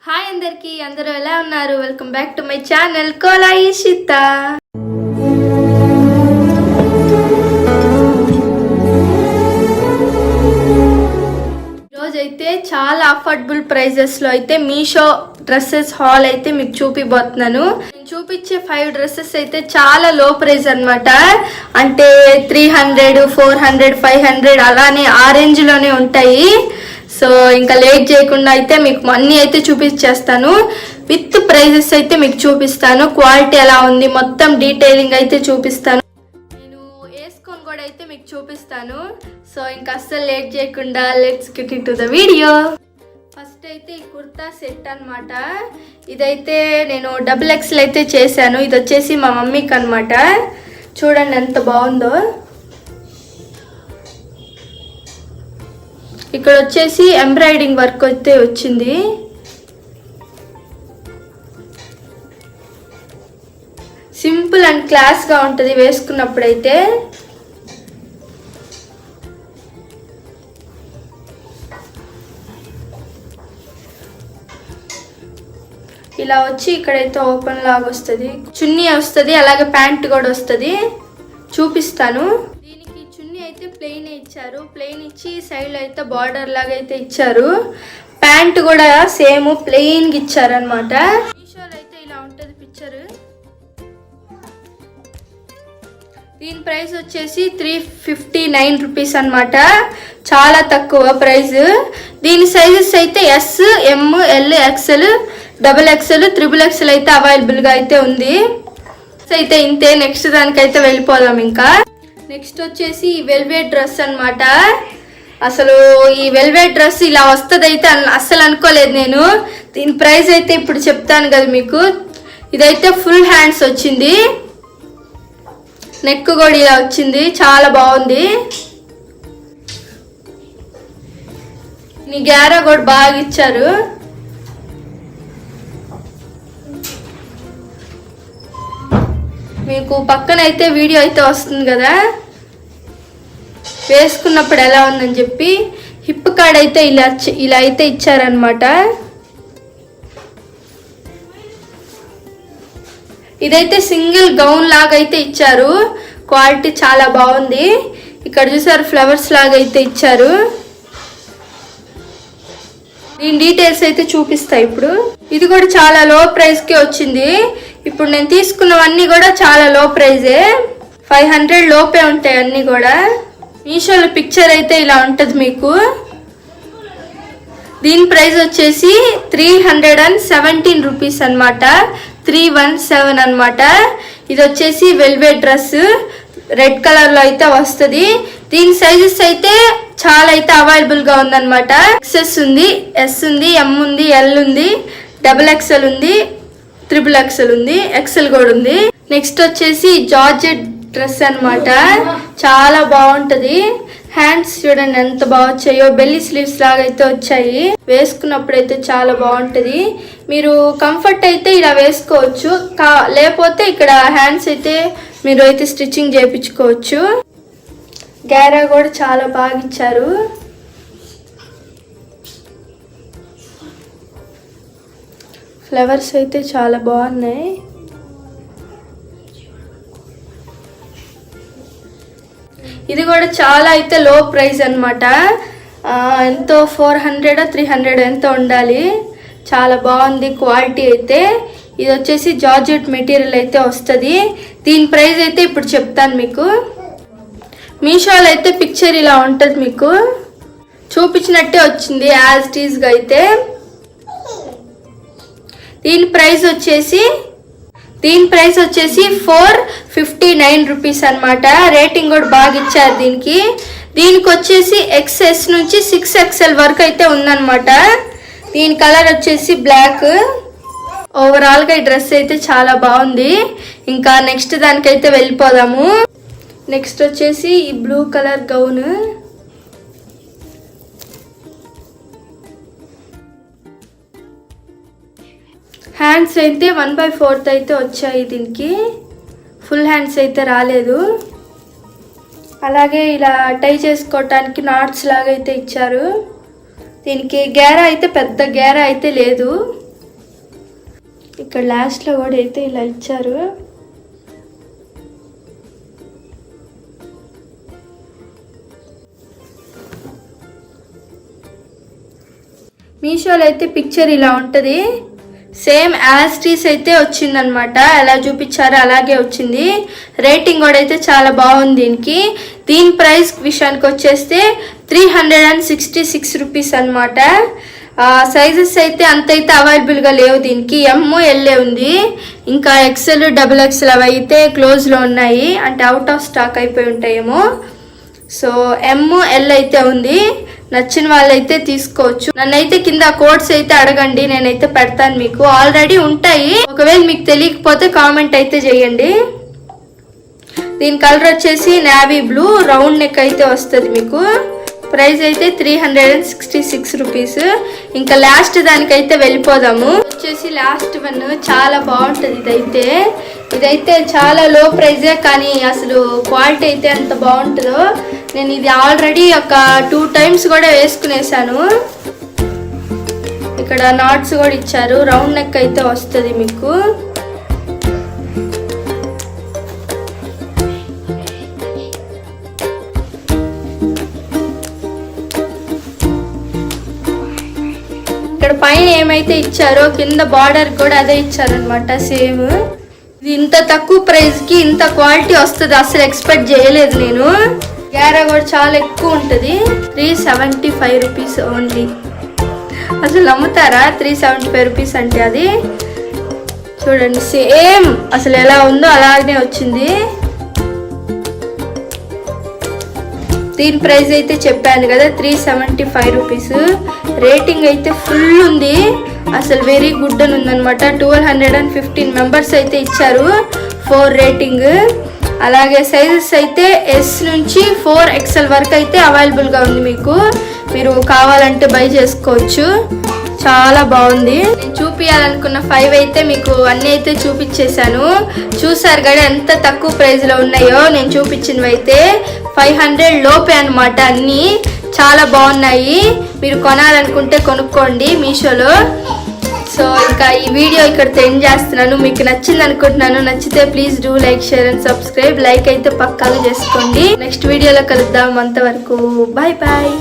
Hi అందరికీ, అందరూ ఎలా ఉన్నారు? Welcome back to my channel Kola Eeshita. ఈరోజైతే చాలా అఫోర్డబుల్ ప్రైజెస్లో అయితే మీషో డ్రెస్సెస్ హాల్ అయితే మీకు చూపిపోతున్నాను. నేను చూపించే 5 డ్రెస్సెస్ అయితే చాలా లో ప్రైస్ అనమాట. అంటే 300, 400, 500 అలానే ఆ రేంజ్లోనే ఉంటాయి. సో ఇంకా లేట్ చేయకుండా అయితే మీకు అన్నీ అయితే చూపించేస్తాను. విత్ ప్రైజెస్ అయితే మీకు చూపిస్తాను. క్వాలిటీ ఎలా ఉంది మొత్తం డీటెయిలింగ్ అయితే చూపిస్తాను. నేను వేసుకొని కూడా అయితే మీకు చూపిస్తాను. సో ఇంకా అస్సలు లేట్ చేయకుండా let's get into the video. First అయితే ఈ కుర్తా సెట్ అనమాట. ఇదైతే నేను XXL అయితే చేశాను. ఇది వచ్చేసి మా మమ్మీకి అనమాట. చూడండి ఎంత బాగుందో. ఇక్కడ వచ్చేసి ఎంబ్రాయిడింగ్ వర్క్ అయితే వచ్చింది. సింపుల్ అండ్ క్లాస్గా ఉంటుంది వేసుకున్నప్పుడైతే. ఇలా వచ్చి ఇక్కడైతే ఓపెన్ లాగా వస్తుంది. చున్నీ వస్తుంది, అలాగే ప్యాంట్ కూడా వస్తుంది. చూపిస్తాను. దీనికి చున్నీ అయితే ప్లెయిన్ ఇచ్చారు. ప్లెయిన్ ఇచ్చి సైడ్ అయితే బార్డర్ లాగా అయితే ఇచ్చారు. ప్యాంట్ కూడా సేమ్ ప్లెయిన్ గా ఇచ్చారనమాట. మీషోలో అయితే ఇలా ఉంటుంది పిక్చర్. దీని ప్రైస్ వచ్చేసి 359 రూపీస్ అనమాట. చాలా తక్కువ ప్రైస్. దీని సైజెస్ అయితే S, M, L, XL, XXL, XXL అయితే అవైలబుల్గా అయితే ఉంది. అయితే ఇంతే. నెక్స్ట్ దానికైతే వెళ్ళిపోదాం. ఇంకా నెక్స్ట్ వచ్చేసి ఈ వెల్వెట్ డ్రెస్ అనమాట. అసలు ఈ వెల్వెట్ డ్రెస్ ఇలా వస్తుంది అయితే అస్సలు అనుకోలేదు నేను. దీని ప్రైస్ అయితే ఇప్పుడు చెప్తాను కదా మీకు. ఇదైతే ఫుల్ హ్యాండ్స్ వచ్చింది. నెక్ కూడా ఇలా వచ్చింది. చాలా బాగుంది. నీ గ్యారా కూడా బాగా ఇచ్చారు. మీకు పక్కన అయితే వీడియో అయితే వస్తుంది కదా వేసుకున్నప్పుడు ఎలా ఉందని చెప్పి. హిప్ కార్డ్ అయితే ఇలా అయితే ఇచ్చారనమాట. ఇదైతే సింగిల్ గౌన్ లాగా అయితే ఇచ్చారు. క్వాలిటీ చాలా బాగుంది. ఇక్కడ చూసారు ఫ్లవర్స్ లాగా అయితే ఇచ్చారు. దీని డీటెయిల్స్ అయితే చూపిస్తాయి ఇప్పుడు. ఇది కూడా చాలా లో ప్రైస్కే వచ్చింది. ఇప్పుడు నేను తీసుకున్నవన్నీ కూడా చాలా లో ప్రైజే. 500 లోపే ఉంటాయి అన్నీ కూడా. మీషోలో పిక్చర్ అయితే ఇలా ఉంటుంది మీకు. దీని ప్రైస్ వచ్చేసి 317 రూపీస్ అనమాట. 317 అనమాట. ఇది వచ్చేసి వెల్వెట్ డ్రెస్ రెడ్ కలర్లో అయితే వస్తుంది. దీని సైజెస్ అయితే చాలా అయితే అవైలబుల్గా ఉందన్నమాట. XS ఉంది, S ఉంది, M ఉంది, L ఉంది, XXL ఉంది, XXL ఉంది, XL కూడా ఉంది. నెక్స్ట్ వచ్చేసి జార్జెట్ డ్రెస్ అనమాట. చాలా బాగుంటది. హ్యాండ్స్ చూడండి ఎంత బాగా వచ్చాయో. బెల్లీ స్లీవ్స్ లాగా అయితే వచ్చాయి. వేసుకున్నప్పుడు అయితే చాలా బాగుంటది. మీరు కంఫర్ట్ అయితే ఇలా వేసుకోవచ్చు. లేకపోతే ఇక్కడ హ్యాండ్స్ అయితే మీరు అయితే స్టిచ్చింగ్ చేయించుకోవచ్చు. గ్యారా కూడా చాలా బాగా ఇచ్చారు. ఫ్లవర్స్ అయితే చాలా బాగున్నాయి. ఇది కూడా చాలా అయితే లో ప్రైస్ అనమాట. ఎంతో 400, 300 ఎంతో ఉండాలి. చాలా బాగుంది క్వాలిటీ అయితే. ఇది వచ్చేసి జార్జెట్ మెటీరియల్ అయితే వస్తుంది. దీని ప్రైస్ అయితే ఇప్పుడు చెప్తాను మీకు. మీషోలో అయితే పిక్చర్ ఇలా ఉంటుంది మీకు. చూపించినట్టే వచ్చింది యాజ్ ఇట్ ఈస్గా అయితే. దీని ప్రైస్ వచ్చేసి 459 రూపీస్ అనమాట. రేటింగ్ కూడా బాగా ఇచ్చారు దీనికి. దీనికి వచ్చేసి XS నుంచి 6XL వరకు అయితే ఉందన్నమాట. దీని కలర్ వచ్చేసి బ్లాక్. ఓవరాల్గా ఈ డ్రెస్ అయితే చాలా బాగుంది. ఇంకా నెక్స్ట్ దానికైతే వెళ్ళిపోదాము. నెక్స్ట్ వచ్చేసి ఈ బ్లూ కలర్ గౌన్. హ్యాండ్స్ అయితే 1/4 అయితే వచ్చాయి దీనికి. ఫుల్ హ్యాండ్స్ అయితే రాలేదు. అలాగే ఇలా టై చేసుకోవటానికి నాట్స్ లాగా అయితే ఇచ్చారు. దీనికి గేరా అయితే పెద్ద గేరా అయితే లేదు. ఇక్కడ లాస్ట్లో కూడా అయితే ఇలా ఇచ్చారు. మీషోలో అయితే పిక్చర్ ఇలా ఉంటుంది. సేమ్ యాస్టీస్ అయితే వచ్చిందనమాట. ఎలా చూపించారో అలాగే వచ్చింది. రేటింగ్ కూడా అయితే చాలా బాగుంది దీనికి. దీని ప్రైస్ విషయానికి వచ్చేస్తే 366 రూపీస్ అనమాట. సైజెస్ అయితే అంతైతే అవైలబుల్గా లేవు దీనికి. ML ఉంది, ఇంకా XL XXL అవి అయితే క్లోజ్లో ఉన్నాయి, అంటే అవుట్ ఆఫ్ స్టాక్ అయిపోయి ఉంటాయేమో. సో ML అయితే ఉంది. నచ్చిన వాళ్ళైతే తీసుకోవచ్చు. నన్నైతే కింద కోడ్స్ అయితే అడగండి, నేనైతే పెడతాను మీకు. ఆల్రెడీ ఉంటాయి, ఒకవేళ మీకు తెలియకపోతే కామెంట్ అయితే చేయండి. దీని కలర్ వచ్చేసి నేవీ బ్లూ, రౌండ్ నెక్ అయితే వస్తుంది మీకు. ప్రైస్ అయితే 366 రూపీస్. ఇంకా లాస్ట్ దానికైతే వెళ్ళిపోదాము. వచ్చేసి లాస్ట్ వన్ చాలా బాగుంటుంది. ఇదైతే చాలా లో ప్రైజే, కానీ అసలు క్వాలిటీ అయితే ఎంత బాగుంటుందో. నేను ఇది ఆల్రెడీ ఒక 2 times కూడా వేసుకునేసాను. ఇక్కడ నాట్స్ కూడా ఇచ్చారు. రౌండ్ నెక్ అయితే వస్తుంది మీకు. ఇక్కడ పైన ఏమైతే ఇచ్చారో కింద బార్డర్ కూడా అదే ఇచ్చారనమాట సేమ్. ఇది ఇంత తక్కువ ప్రైస్కి ఇంత క్వాలిటీ వస్తుంది అసలు ఎక్స్పెక్ట్ చేయలేదు నేను. గ్యారా కూడా చాలా ఎక్కువ ఉంటుంది. 375 రూపీస్ ఓన్లీ. అసలు నమ్ముతారా 375 రూపీస్ అంటే? అది చూడండి, సేమ్ అసలు ఎలా ఉందో అలాగే వచ్చింది. దీని ప్రైస్ అయితే చెప్పాను కదా 375 రూపీస్. రేటింగ్ అయితే ఫుల్ ఉంది, అసలు వెరీ గుడ్ అని ఉందనమాట. 1215 మెంబర్స్ అయితే ఇచ్చారు 4 రేటింగ్. అలాగే సైజెస్ అయితే S నుంచి 4XL వరకు అయితే అవైలబుల్గా ఉంది మీకు. మీరు కావాలంటే బై చేసుకోవచ్చు. చాలా బాగుంది. నేను చూపించాలనుకున్న 5 అయితే మీకు అన్నీ అయితే చూపించేశాను. చూసారు కదా ఎంత తక్కువ ప్రైస్లో ఉన్నాయో. నేను చూపించినవి అయితే 500 లోపే అనమాట. అన్నీ చాలా బాగున్నాయి. మీరు కొనాలనుకుంటే కొనుక్కోండి మీషోలో. సో ఇంకా ఈ వీడియో ఇక్కడ ఎండ్ చేస్తున్నాను. మీకు నచ్చింది అనుకుంటున్నాను. నచ్చితే please do like, share and subscribe. Like అయితే పక్కాగా చేసుకోండి. నెక్స్ట్ వీడియోలో కలుద్దాం. అంతవరకు బాయ్ బాయ్.